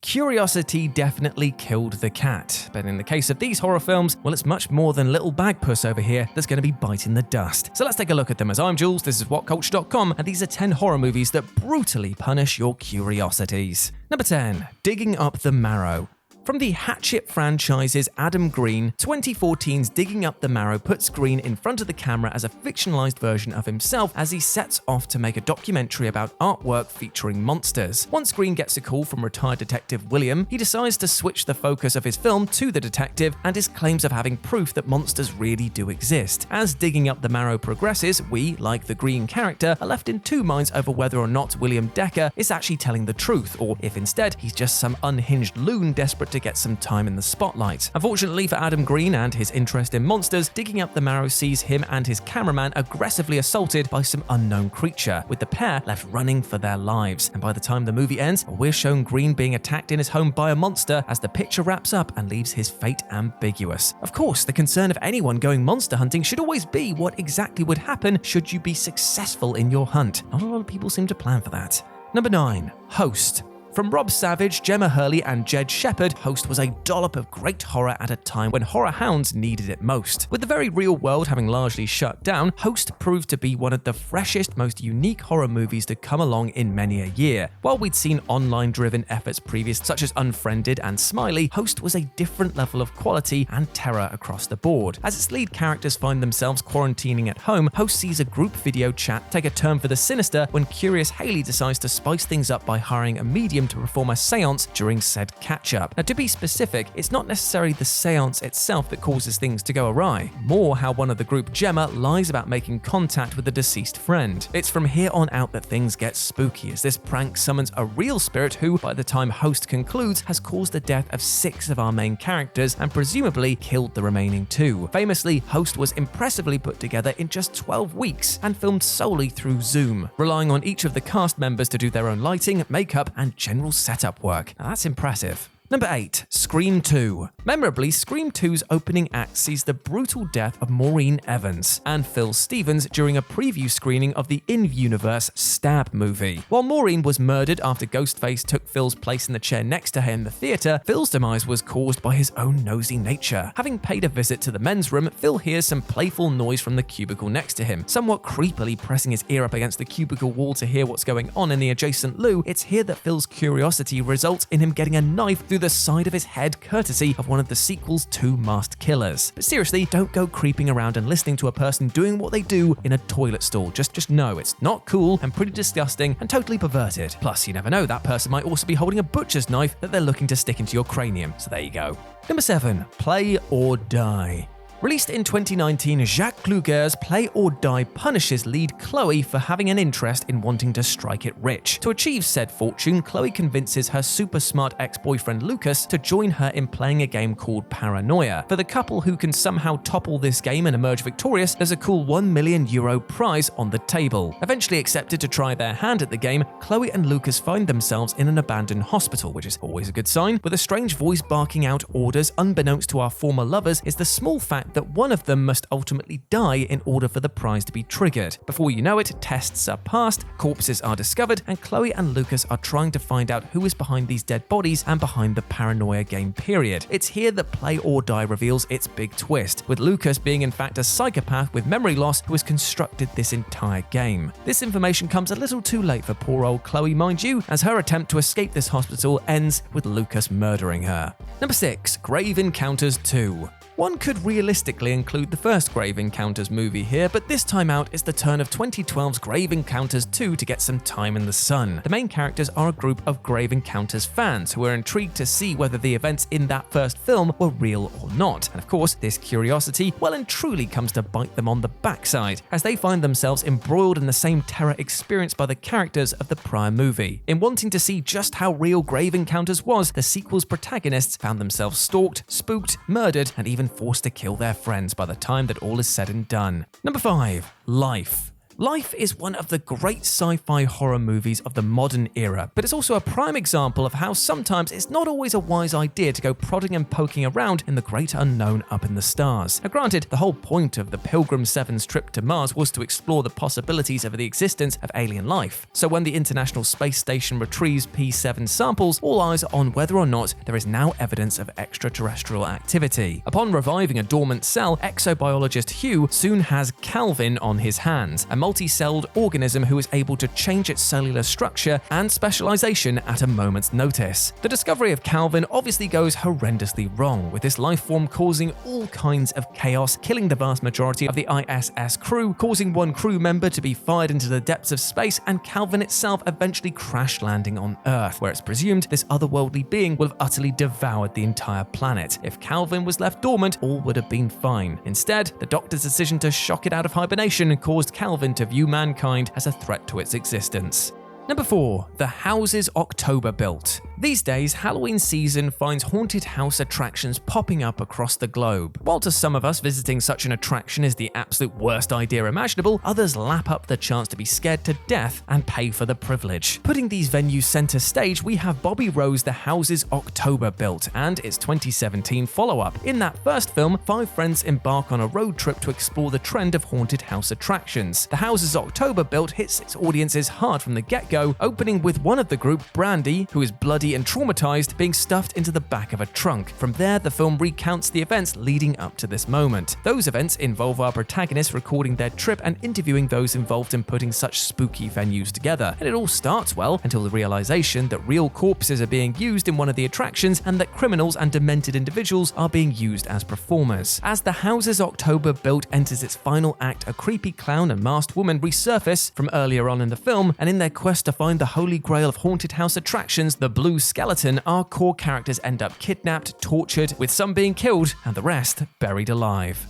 curiosity definitely killed the cat. But in the case of these horror films, well, it's much more than little bagpuss over here that's going to be biting the dust. So let's take a look at them. As I'm Jules, this is whatculture.com, and these are 10 horror movies that brutally punish your curiosities. Number 10. Digging Up the Marrow. From the Hatchet franchise's Adam Green, 2014's Digging Up the Marrow puts Green in front of the camera as a fictionalized version of himself as he sets off to make a documentary about artwork featuring monsters. Once Green gets a call from retired detective William, he decides to switch the focus of his film to the detective and his claims of having proof that monsters really do exist. As Digging Up the Marrow progresses, we, like the Green character, are left in two minds over whether or not William Decker is actually telling the truth, or if instead he's just some unhinged loon desperate to get some time in the spotlight. Unfortunately for Adam Green and his interest in monsters, Digging Up the Marrow sees him and his cameraman aggressively assaulted by some unknown creature, with the pair left running for their lives. And by the time the movie ends, we're shown Green being attacked in his home by a monster as the picture wraps up and leaves his fate ambiguous. Of course, the concern of anyone going monster hunting should always be what exactly would happen should you be successful in your hunt. Not a lot of people seem to plan for that. Number 9. Host. From Rob Savage, Gemma Hurley, and Jed Shepard, Host was a dollop of great horror at a time when horror hounds needed it most. With the very real world having largely shut down, Host proved to be one of the freshest, most unique horror movies to come along in many a year. While we'd seen online-driven efforts previous, such as Unfriended and Smiley, Host was a different level of quality and terror across the board. As its lead characters find themselves quarantining at home, Host sees a group video chat take a turn for the sinister when curious Haley decides to spice things up by hiring a medium to perform a seance during said catch-up. Now, to be specific, it's not necessarily the seance itself that causes things to go awry, more how one of the group, Gemma, lies about making contact with a deceased friend. It's from here on out that things get spooky, as this prank summons a real spirit who, by the time Host concludes, has caused the death of 6 of our main characters and presumably killed the remaining 2. Famously, Host was impressively put together in just 12 weeks and filmed solely through Zoom, relying on each of the cast members to do their own lighting, makeup, and general setup work. Now, that's impressive. Number 8. Scream 2. Memorably, Scream 2's opening act sees the brutal death of Maureen Evans and Phil Stevens during a preview screening of the in-universe Stab movie. While Maureen was murdered after Ghostface took Phil's place in the chair next to her in the theater, Phil's demise was caused by his own nosy nature. Having paid a visit to the men's room, Phil hears some playful noise from the cubicle next to him. Somewhat creepily pressing his ear up against the cubicle wall to hear what's going on in the adjacent loo, it's here that Phil's curiosity results in him getting a knife through the side of his head, courtesy of one of the sequel's 2 masked killers. But seriously, don't go creeping around and listening to a person doing what they do in a toilet stall. Just know it's not cool and pretty disgusting and totally perverted. Plus, you never know, that person might also be holding a butcher's knife that they're looking to stick into your cranium. So there you go. Number 7. Play or Die. Released in 2019, Jacques Kluger's Play or Die punishes lead Chloe for having an interest in wanting to strike it rich. To achieve said fortune, Chloe convinces her super smart ex-boyfriend Lucas to join her in playing a game called Paranoia. For the couple who can somehow topple this game and emerge victorious, there's a cool €1 million prize on the table. Eventually accepted to try their hand at the game, Chloe and Lucas find themselves in an abandoned hospital, which is always a good sign. With a strange voice barking out orders unbeknownst to our former lovers is the small fact that one of them must ultimately die in order for the prize to be triggered. Before you know it, tests are passed, corpses are discovered, and Chloe and Lucas are trying to find out who is behind these dead bodies and behind the paranoia game period. It's here that Play or Die reveals its big twist, with Lucas being in fact a psychopath with memory loss who has constructed this entire game. This information comes a little too late for poor old Chloe, mind you, as her attempt to escape this hospital ends with Lucas murdering her. Number 6. Grave Encounters 2. One could realistically include the first Grave Encounters movie here, but this time out is the turn of 2012's Grave Encounters 2 to get some time in the sun. The main characters are a group of Grave Encounters fans who are intrigued to see whether the events in that first film were real or not. And of course, this curiosity well and truly comes to bite them on the backside, as they find themselves embroiled in the same terror experienced by the characters of the prior movie. In wanting to see just how real Grave Encounters was, the sequel's protagonists found themselves stalked, spooked, murdered, and even forced to kill their friends by the time that all is said and done. Number 5. Life. Life is one of the great sci-fi horror movies of the modern era, but it's also a prime example of how sometimes it's not always a wise idea to go prodding and poking around in the great unknown up in the stars. Now granted, the whole point of the Pilgrim 7's trip to Mars was to explore the possibilities of the existence of alien life. So when the International Space Station retrieves P7 samples, all eyes are on whether or not there is now evidence of extraterrestrial activity. Upon reviving a dormant cell, exobiologist Hugh soon has Calvin on his hands, a multi-celled organism who is able to change its cellular structure and specialization at a moment's notice. The discovery of Calvin obviously goes horrendously wrong, with this life form causing all kinds of chaos, killing the vast majority of the ISS crew, causing one crew member to be fired into the depths of space, and Calvin itself eventually crash landing on Earth, where it's presumed this otherworldly being will have utterly devoured the entire planet. If Calvin was left dormant, all would have been fine. Instead, the Doctor's decision to shock it out of hibernation caused Calvin to view mankind as a threat to its existence. Number 4. The houses October built. These days, Halloween season finds haunted house attractions popping up across the globe. While to some of us visiting such an attraction is the absolute worst idea imaginable, others lap up the chance to be scared to death and pay for the privilege. Putting these venues center stage, we have Bobby Rowe's The Houses October built and its 2017 follow-up. In that first film, 5 friends embark on a road trip to explore the trend of haunted house attractions. The Houses October built hits its audiences hard from the get-go, opening with one of the group, Brandy, who is bloody and traumatized, being stuffed into the back of a trunk. From there, the film recounts the events leading up to this moment. Those events involve our protagonists recording their trip and interviewing those involved in putting such spooky venues together. And it all starts well until the realization that real corpses are being used in one of the attractions and that criminals and demented individuals are being used as performers. As The Houses October built enters its final act, a creepy clown and masked woman resurface from earlier on in the film, and in their quest to find the holy grail of haunted house attractions, the Blue Skeleton, our core characters end up kidnapped, tortured, with some being killed and the rest buried alive.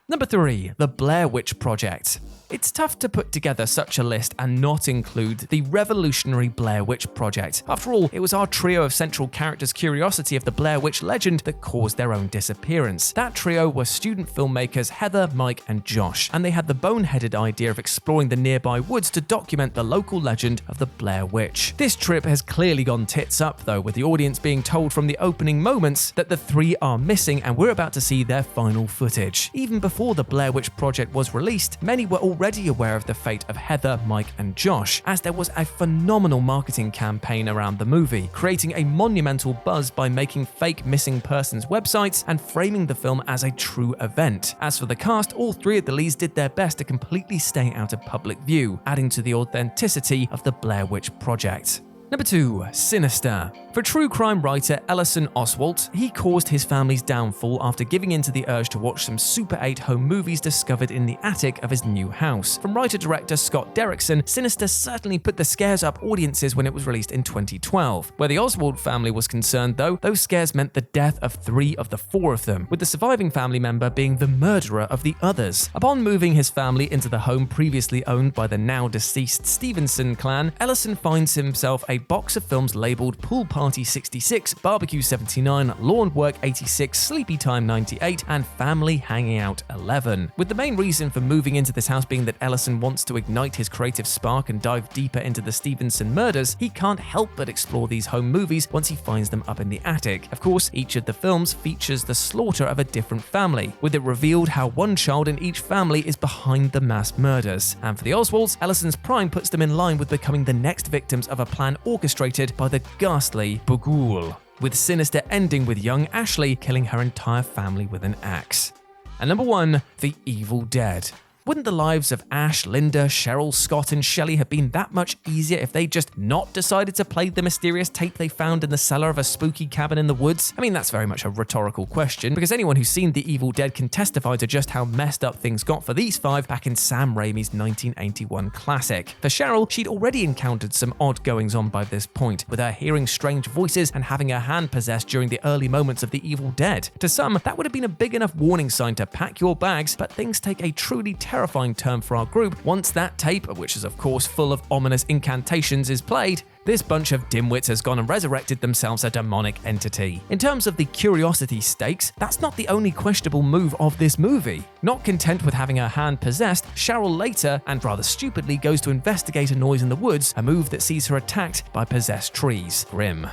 Number 3. The Blair Witch Project. It's tough to put together such a list and not include the revolutionary Blair Witch Project. After all, it was our trio of central characters' curiosity of the Blair Witch legend that caused their own disappearance. That trio were student filmmakers Heather, Mike, and Josh, and they had the boneheaded idea of exploring the nearby woods to document the local legend of the Blair Witch. This trip has clearly gone tits up though, with the audience being told from the opening moments that the 3 are missing and we're about to see their final footage. Even before the Blair Witch Project was released, many were already aware of the fate of Heather, Mike, and Josh, as there was a phenomenal marketing campaign around the movie, creating a monumental buzz by making fake missing persons websites and framing the film as a true event. As for the cast, all 3 of the leads did their best to completely stay out of public view, adding to the authenticity of the Blair Witch Project. Number 2. Sinister. For true crime writer Ellison Oswalt, he caused his family's downfall after giving in to the urge to watch some Super 8 home movies discovered in the attic of his new house. From writer-director Scott Derrickson, Sinister certainly put the scares up audiences when it was released in 2012. Where the Oswalt family was concerned though, those scares meant the death of 3 of the 4 of them, with the surviving family member being the murderer of the others. Upon moving his family into the home previously owned by the now deceased Stevenson clan, Ellison finds himself a box of films labeled Pool Party 66, Barbecue 79, Lawn Work 86, Sleepy Time 98, and Family Hanging Out 11. With the main reason for moving into this house being that Ellison wants to ignite his creative spark and dive deeper into the Stevenson murders, he can't help but explore these home movies once he finds them up in the attic. Of course, each of the films features the slaughter of a different family, with it revealed how one child in each family is behind the mass murders. And for the Oswalds, Ellison's prime puts them in line with becoming the next victims of a plan orchestrated by the ghastly Bughuul, with Sinister ending with young Ashley killing her entire family with an axe. And number 1, The Evil Dead. Wouldn't the lives of Ash, Linda, Cheryl, Scott, and Shelley have been that much easier if they just not decided to play the mysterious tape they found in the cellar of a spooky cabin in the woods? I mean, that's very much a rhetorical question, because anyone who's seen The Evil Dead can testify to just how messed up things got for these 5 back in Sam Raimi's 1981 classic. For Cheryl, she'd already encountered some odd goings-on by this point, with her hearing strange voices and having her hand possessed during the early moments of The Evil Dead. To some, that would have been a big enough warning sign to pack your bags, but things take a truly terrible terrifying term for our group, once that tape, which is of course full of ominous incantations, is played, this bunch of dimwits has gone and resurrected themselves a demonic entity. In terms of the Curiosities stakes, that's not the only questionable move of this movie. Not content with having her hand possessed, Cheryl later, and rather stupidly, goes to investigate a noise in the woods, a move that sees her attacked by possessed trees. Grim.